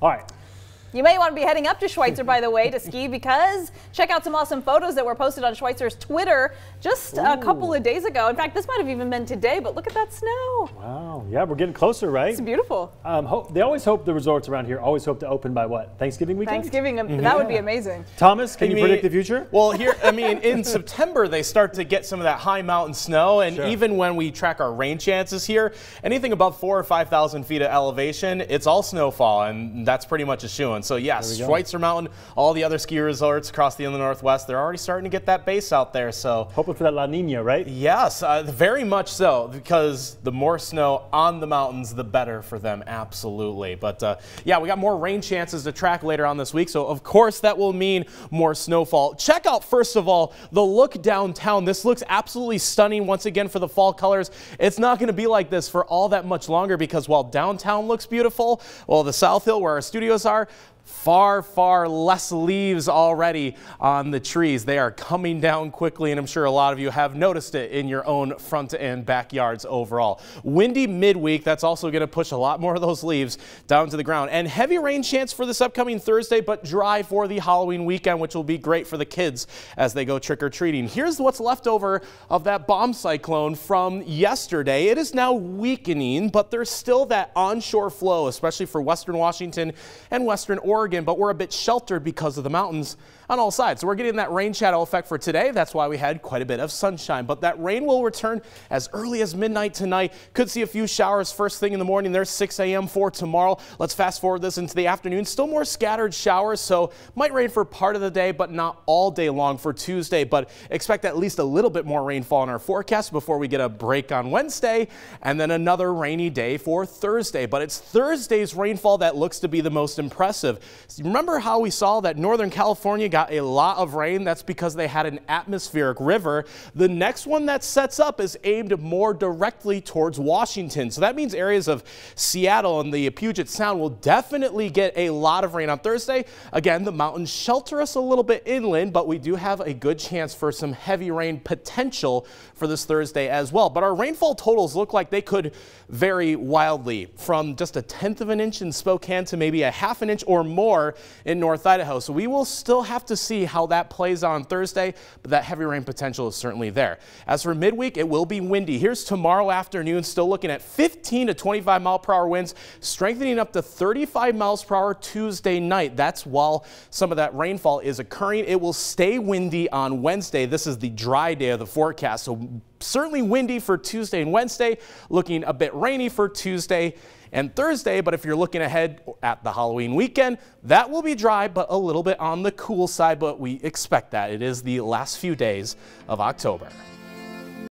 All right. You may want to be heading up to Schweitzer, by the way, to ski, because check out some awesome photos that were posted on Schweitzer's Twitter just a couple of days ago. In fact, this might have even been today, but look at that snow. Wow. Yeah, we're getting closer, right? It's beautiful. They always hope, the resorts around here always hope to open by what? Thanksgiving weekend? Thanksgiving, that would be amazing. Thomas, can you predict the future? Well, here, in September, they start to get some of that high mountain snow, and even when we track our rain chances here, anything above 4,000 or 5,000 feet of elevation, it's all snowfall, and that's pretty much a shoo-in. So yes, Schweitzer Mountain, all the other ski resorts across the inland Northwest, they're already starting to get that base out there. So hoping for that La Nina, right? Yes, very much so, because the more snow on the mountains, the better for them, absolutely. But yeah, we got more rain chances to track later on this week, so of course that will mean more snowfall. Check out, first of all, the look downtown. This looks absolutely stunning once again for the fall colors. It's not going to be like this for all that much longer, because while downtown looks beautiful, well, the South Hill where our studios are, far less leaves already on the trees. They are coming down quickly, and I'm sure a lot of you have noticed it in your own front and backyards overall. Windy midweek, that's also going to push a lot more of those leaves down to the ground. And heavy rain chance for this upcoming Thursday, but dry for the Halloween weekend, which will be great for the kids as they go trick-or-treating. Here's what's left over of that bomb cyclone from yesterday. It is now weakening, but there's still that onshore flow, especially for western Washington and western Oregon, but we're a bit sheltered because of the mountains on all sides. So we're getting that rain shadow effect for today. That's why we had quite a bit of sunshine, but that rain will return as early as midnight tonight. Could see a few showers first thing in the morning. There's 6 a.m. for tomorrow. Let's fast forward this into the afternoon. Still more scattered showers, so might rain for part of the day, but not all day long for Tuesday. But expect at least a little bit more rainfall in our forecast before we get a break on Wednesday, and then another rainy day for Thursday. But it's Thursday's rainfall that looks to be the most impressive. Remember how we saw that Northern California got a lot of rain? That's because they had an atmospheric river. The next one that sets up is aimed more directly towards Washington. So that means areas of Seattle and the Puget Sound will definitely get a lot of rain on Thursday. Again, the mountains shelter us a little bit inland, but we do have a good chance for some heavy rain potential for this Thursday as well. But our rainfall totals look like they could vary wildly, from just 1/10 of an inch in Spokane to maybe 1/2 an inch or more in North Idaho. So we will still have to see how that plays on Thursday, but that heavy rain potential is certainly there. As for midweek, it will be windy. Here's tomorrow afternoon, still looking at 15 to 25 mile-per-hour winds, strengthening up to 35 miles per hour Tuesday night. That's while some of that rainfall is occurring. It will stay windy on Wednesday. This is the dry day of the forecast, so certainly windy for Tuesday and Wednesday, looking a bit rainy for Tuesday and Thursday. But if you're looking ahead at the Halloween weekend, that will be dry, but a little bit on the cool side, but we expect that. It is the last few days of October.